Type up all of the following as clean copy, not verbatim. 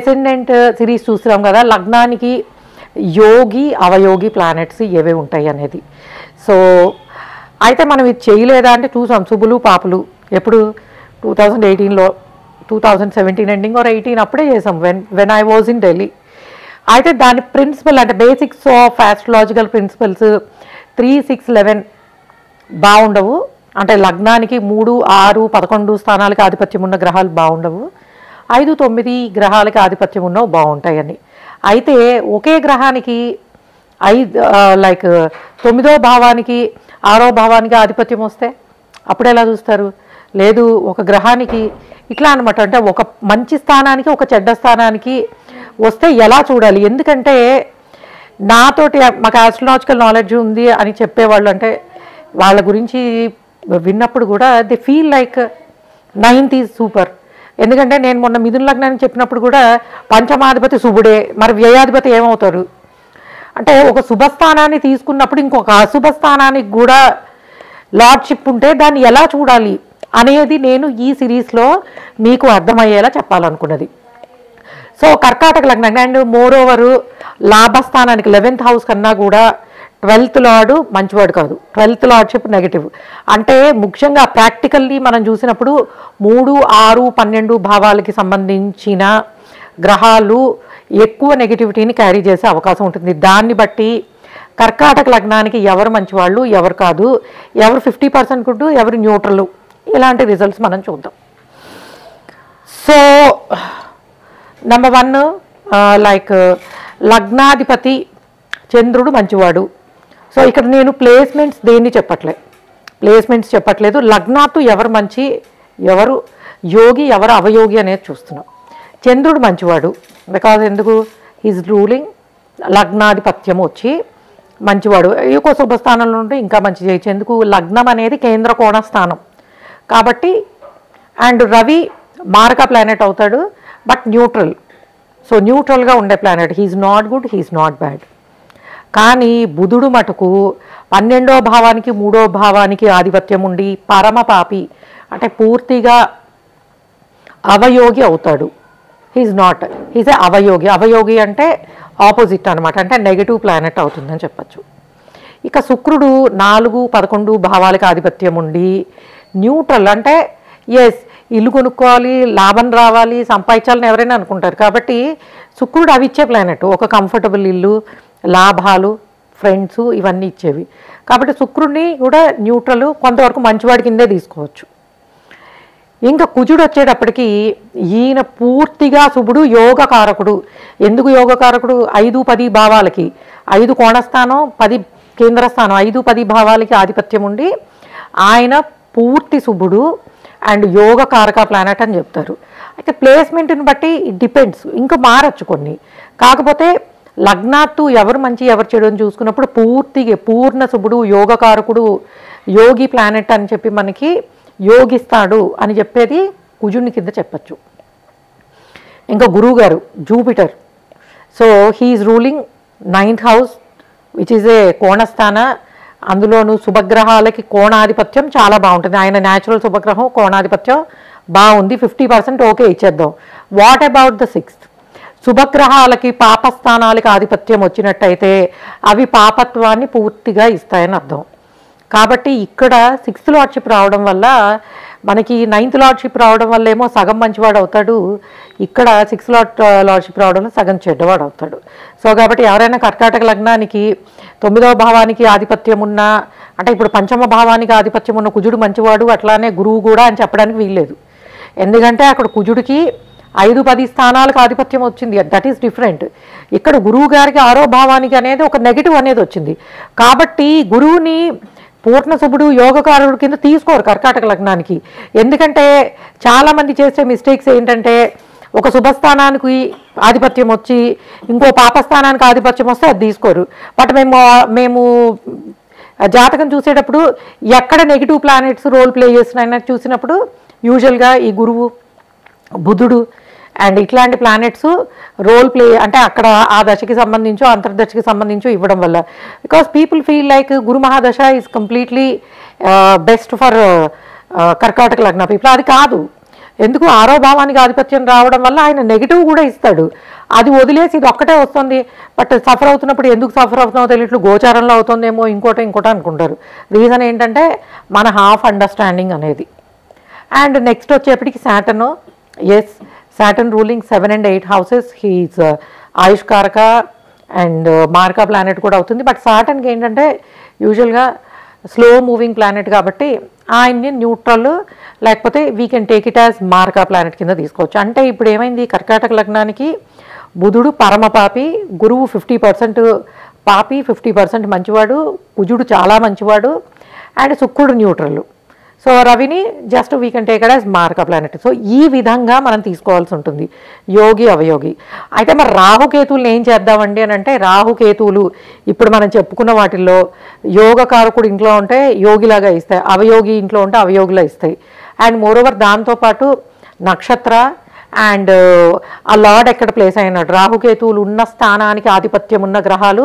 Ascendant series చూస్తున్నాం కదా, లగ్నానికి యోగి అవయోగి ప్లానెట్స్ ఏవే ఉంటాయి అనేది. సో అయితే మనం ఇది చేయలేదా అంటే చూసాం, శుభులు పాపులు ఎప్పుడు 2018లో 2017 ఎండింగ్ ఆర్ 18 అప్పుడే చేసాం, when I was in Delhi. అయితే దాని ప్రిన్సిపల్ అంటే బేసిక్స్ ఆఫ్ ఆస్ట్రాలజికల్ ప్రిన్సిపల్స్ 3, 6, 11 బాగుండవు. అంటే లగ్నానికి 3, 6, 11 స్థానాలకి ఆధిపత్యం ఉన్న గ్రహాలు బాగుండవు, 5, 9 గ్రహాలకి ఆధిపత్యం ఉన్నవి బాగుంటాయని. అయితే ఒకే గ్రహానికి 9వ భావానికి 6వ భావానికి ఆధిపత్యం వస్తే అప్పుడు ఎలా చూస్తారు? లేదు, ఒక గ్రహానికి ఇట్లా అనమాట. అంటే ఒక మంచి స్థానానికి ఒక చెడ్డ స్థానానికి వస్తే ఎలా చూడాలి? ఎందుకంటే నాతోటి మాకు ఆస్ట్రాలజికల్ నాలెడ్జ్ ఉంది అని చెప్పేవాళ్ళు, అంటే వాళ్ళ గురించి విన్నప్పుడు కూడా they feel like 9th is super. ఎందుకంటే నేను మొన్న మిథున లగ్నాన్ని చెప్పినప్పుడు కూడా పంచమాధిపతి శుభుడే, మరి వ్యయాధిపతి ఏమవుతారు అంటే ఒక శుభస్థానాన్ని తీసుకున్నప్పుడు ఇంకొక అశుభస్థానానికి కూడా లార్డ్షిప్ ఉంటే దాన్ని ఎలా చూడాలి అనేది నేను ఈ సిరీస్లో మీకు అర్థమయ్యేలా చెప్పాలనుకున్నది. సో కర్కాటక లగ్నం అండ్ మోర్ ఓవర్ లాభస్థానానికి 11th హౌస్ కన్నా కూడా 12th లార్డు మంచివాడు కాదు, 12th లార్డ్షిప్ నెగిటివ్. అంటే ముఖ్యంగా ప్రాక్టికల్లీ మనం చూసినప్పుడు 3, 6, 12 భావాలకి సంబంధించిన గ్రహాలు ఎక్కువ నెగిటివిటీని క్యారీ చేసే అవకాశం ఉంటుంది. దాన్ని బట్టి కర్కాటక లగ్నానికి ఎవరు మంచివాళ్ళు ఎవరు కాదు, ఎవరు 50% గుడ్ ఎవరు న్యూట్రల్, ఇలాంటి రిజల్ట్స్ మనం చూద్దాం. సో నెంబర్ 1 లగ్నాధిపతి చంద్రుడు మంచివాడు. సో ఇక్కడ నేను ప్లేస్మెంట్స్ దేన్ని చెప్పట్లేదు, లగ్నాత్తు ఎవరు మంచి ఎవరు యోగి ఎవరు అవయోగి అనేది చూస్తున్నాం. చంద్రుడు మంచివాడు బికాజ్ ఎందుకు, ఈజ్ రూలింగ్ లగ్నాధిపత్యం వచ్చి మంచివాడు. ఎక్కువ శుభస్థానంలో ఉంటే ఇంకా మంచి చేయొచ్చు. ఎందుకు, లగ్నం అనేది కేంద్ర కోణ స్థానం కాబట్టి. అండ్ రవి మారక ప్లానెట్ అవుతాడు, బట్ న్యూట్రల్. సో న్యూట్రల్గా ఉండే planet, he's not good, he's not bad. కానీ బుధుడు మటుకు 12వ భావానికి 3వ భావానికి ఆధిపత్యం ఉండి పరమ పాపి, అంటే పూర్తిగా అవయోగి అవుతాడు. హీఈస్ నాట్, హీఈస్ ఏ అవయోగి. అవయోగి అంటే ఆపోజిట్ అనమాట, అంటే నెగిటివ్ ప్లానెట్ అవుతుందని చెప్పచ్చు. ఇక శుక్రుడు 4, 11 భావాలకు ఆధిపత్యం ఉండి న్యూట్రల్, అంటే ఎస్ ఇల్లు కొనుక్కోవాలి, లాభం రావాలి, సంపాదించాలని ఎవరైనా అనుకుంటారు. కాబట్టి శుక్రుడు అవి ఇచ్చే ప్లానెట్, ఒక కంఫర్టబుల్ ఇల్లు, లాభాలు, ఫ్రెండ్స్ ఇవన్నీ ఇచ్చేవి. కాబట్టి శుక్రుడిని కూడా న్యూట్రల్, కొంతవరకు మంచివాడి కిందే తీసుకోవచ్చు. ఇంకా కుజుడు వచ్చేటప్పటికి ఈయన పూర్తిగా శుభుడు, యోగకారకుడు. ఎందుకు యోగకారకుడు? 5, 10 భావాలకి, 5 కోణస్థానం, 10 కేంద్రస్థానం, 5, 10 భావాలకి ఆధిపత్యం ఉండి ఆయన పూర్తి శుభుడు అండ్ యోగకారక ప్లానెట్ అని చెప్తారు. అయితే ప్లేస్మెంట్ని బట్టి ఇట్ డిపెండ్స్, ఇంకా మారచ్చు కొన్ని. కాకపోతే లగ్నాత్తు ఎవరు మంచి ఎవరు చెడు అని చూసుకున్నప్పుడు పూర్తిగా పూర్ణ శుభుడు యోగకారకుడు యోగి ప్లానెట్ అని చెప్పి మనకి యోగిస్తాడు అని చెప్పేది కుజుని కింద చెప్పచ్చు. ఇంకా గురువు గారు Jupiter, so he's ruling 9th house which is a కోణస్థాన. అందులోనూ శుభగ్రహాలకి కోణాధిపత్యం చాలా బాగుంటుంది. ఆయన న్యాచురల్ శుభగ్రహం కోణాధిపత్యం బాగుంది, 50% ఓకే ఇచ్చేద్దాం. What about the 6th? శుభగ్రహాలకి పాపస్థానాలకి ఆధిపత్యం వచ్చినట్టయితే అవి పాపత్వాన్ని పూర్తిగా ఇస్తాయని అర్థం. కాబట్టి ఇక్కడ 6th లార్డ్షిప్ రావడం వల్ల మనకి 9th లార్డ్షిప్ రావడం వల్ల ఏమో సగం మంచివాడు అవుతాడు, ఇక్కడ 6th లార్డ్షిప్ రావడం వల్ల సగం చెడ్డవాడు అవుతాడు. సో కాబట్టి ఎవరైనా కర్కాటక లగ్నానికి 9వ భావానికి ఆధిపత్యం ఉన్న, అంటే ఇప్పుడు 5వ భావానికి ఆధిపత్యం ఉన్న కుజుడు మంచివాడు, అట్లానే గురువు కూడా అని చెప్పడానికి వీల్లేదు. ఎందుకంటే అక్కడ కుజుడికి 5, 10 స్థానాలకు ఆధిపత్యం వచ్చింది, దట్ ఈస్ డిఫరెంట్. ఇక్కడ గురువు గారికి 6వ భావానికి అనేది ఒక నెగిటివ్ అనేది వచ్చింది. కాబట్టి గురువుని పూర్ణ శుభుడు యోగకారుడు కింద తీసుకోరు కర్కాటక లగ్నానికి. ఎందుకంటే చాలామంది చేసే మిస్టేక్స్ ఏంటంటే ఒక శుభస్థానానికి ఆధిపత్యం వచ్చి ఇంకో పాపస్థానానికి ఆధిపత్యం వస్తే అది తీసుకోరు. బట్ మేము జాతకం చూసేటప్పుడు ఎక్కడ నెగిటివ్ ప్లానెట్స్ రోల్ ప్లే చేస్తున్నాయని చూసినప్పుడు యూజువల్గా ఈ గురువు, బుధుడు అండ్ ఇట్లాంటి ప్లానెట్స్ రోల్ ప్లే, అంటే అక్కడ ఆ దశకి సంబంధించో అంతర్దశకి సంబంధించో ఇవ్వడం వల్ల. బికాస్ పీపుల్ ఫీల్ లైక్ గురు మహాదశ ఈజ్ కంప్లీట్లీ బెస్ట్ ఫర్ కర్కాటక లగ్న పీపుల్. అది కాదు. ఎందుకు 6వ భావానికి ఆధిపత్యం రావడం వల్ల ఆయన నెగిటివ్ కూడా ఇస్తాడు. అది వదిలేసి ఇది ఒక్కటే వస్తుంది, బట్ సఫర్ అవుతున్నప్పుడు ఎందుకు సఫర్ అవుతున్నామో తెలియట్లు గోచారంలో అవుతుందేమో ఇంకోటి అనుకుంటారు. రీజన్ ఏంటంటే మన హాఫ్ అండర్స్టాండింగ్ అనేది. అండ్ నెక్స్ట్ వచ్చేప్పటికి Saturn. Yes, Saturn ruling 7 and 8 houses. He's ఆయుష్కారక అండ్ మార్కా ప్లానెట్ కూడా అవుతుంది. బట్ సాటర్న్కి ఏంటంటే యూజువల్గా స్లో మూవింగ్ ప్లానెట్ కాబట్టి ఆయన్ని న్యూట్రల్ లేకపోతే we can take it as markka planet కింద తీసుకోవచ్చు. అంటే ఇప్పుడు ఏమైంది, కర్కాటక లగ్నానికి బుధుడు పరమపాపి, గురువు 50% పాపి, 50% మంచివాడు, కుజుడు చాలా మంచివాడు, అండ్ శుక్రుడు న్యూట్రల్. సో రవిని just we can take it as markka planet. So ఈ విధంగా మనం తీసుకోవాల్సి ఉంటుంది యోగి అవయోగి. అయితే మరి రాహుకేతువులను ఏం చేద్దామండి అని అంటే, రాహుకేతువులు ఇప్పుడు మనం చెప్పుకున్న వాటిల్లో యోగకారకుడు ఇంట్లో ఉంటే యోగిలాగా ఇస్తాయి, అవయోగి ఇంట్లో ఉంటే అవయోగిలా ఇస్తాయి. అండ్ మోరోవర్ దాంతోపాటు నక్షత్ర అండ్ ఆ లార్డ్ ఎక్కడ ప్లేస్ అయినాడు, రాహుకేతువులు ఉన్న స్థానానికి ఆధిపత్యం ఉన్న గ్రహాలు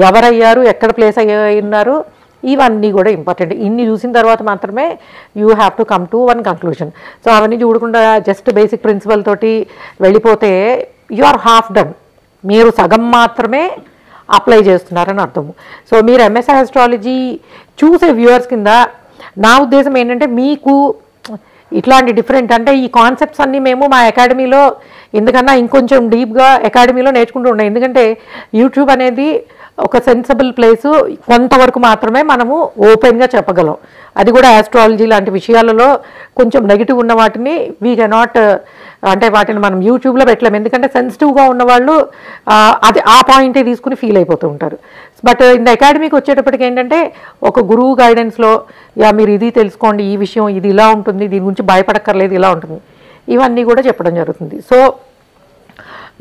ఎవరయ్యారు, ఎక్కడ ప్లేస్ అయ్యి ఉన్నారు, ఇవన్నీ కూడా ఇంపార్టెంట్. ఇన్ని చూసిన తర్వాత మాత్రమే you have to come to one conclusion. So అవన్నీ చూడకుండా జస్ట్ బేసిక్ ప్రిన్సిపల్ తోటి వెళ్ళిపోతే యు ఆర్ హాఫ్ డన్, మీరు సగం మాత్రమే అప్లై చేస్తున్నారని అర్థము. సో మీరు ఎంఎస్ఐ ఆస్ట్రాలజీ చూసే వ్యూవర్స్ కింద నా ఉద్దేశం ఏంటంటే, మీకు ఇట్లాంటి డిఫరెంట్ అంటే ఈ కాన్సెప్ట్స్ అన్నీ మేము మా అకాడమీలో ఎందుకన్నా ఇంకొంచెం డీప్గా అకాడమీలో నేర్చుకుంటూ ఉన్నాం. ఎందుకంటే యూట్యూబ్ అనేది ఒక సెన్సిబుల్ ప్లేసు, కొంతవరకు మాత్రమే మనము ఓపెన్గా చెప్పగలం. అది కూడా ఆస్ట్రాలజీ లాంటి విషయాలలో కొంచెం నెగిటివ్ ఉన్న వాటిని వీ కెనాట్, అంటే వాటిని మనం యూట్యూబ్లో పెట్టలేము. ఎందుకంటే సెన్సిటివ్గా ఉన్నవాళ్ళు అది ఆ పాయింటే తీసుకుని ఫీల్ అయిపోతూ ఉంటారు. బట్ ఇంత అకాడమీకి వచ్చేటప్పటికి ఏంటంటే ఒక గురువు గైడెన్స్లో మీరు ఇది తెలుసుకోండి, ఈ విషయం ఇది ఇలా ఉంటుంది, దీని గురించి భయపడక్కర్లేదు, ఇలా ఉంటుంది, ఇవన్నీ కూడా చెప్పడం జరుగుతుంది. సో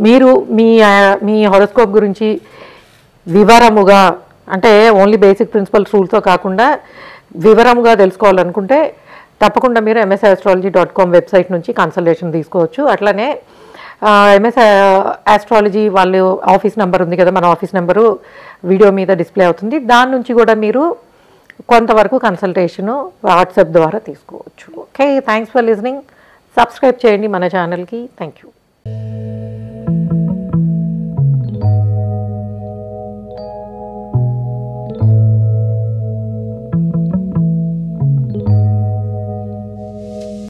మీరు మీ హొరోస్కోప్ గురించి వివరముగా, అంటే ఓన్లీ బేసిక్ ప్రిన్సిపల్స్ రూల్స్తో కాకుండా వివరముగా తెలుసుకోవాలనుకుంటే తప్పకుండా మీరు msastrology.com వెబ్సైట్ నుంచి కన్సల్టేషన్ తీసుకోవచ్చు. అట్లనే ఎంఎస్ ఆస్ట్రాలజీ వాళ్ళు ఆఫీస్ నెంబర్ ఉంది కదా, మన ఆఫీస్ నెంబరు వీడియో మీద డిస్ప్లే అవుతుంది, దాని నుంచి కూడా మీరు కొంతవరకు కన్సల్టేషను వాట్సాప్ ద్వారా తీసుకోవచ్చు. Okay, thanks for listening. Subscribe చేయండి మన ఛానల్కి. Thank you.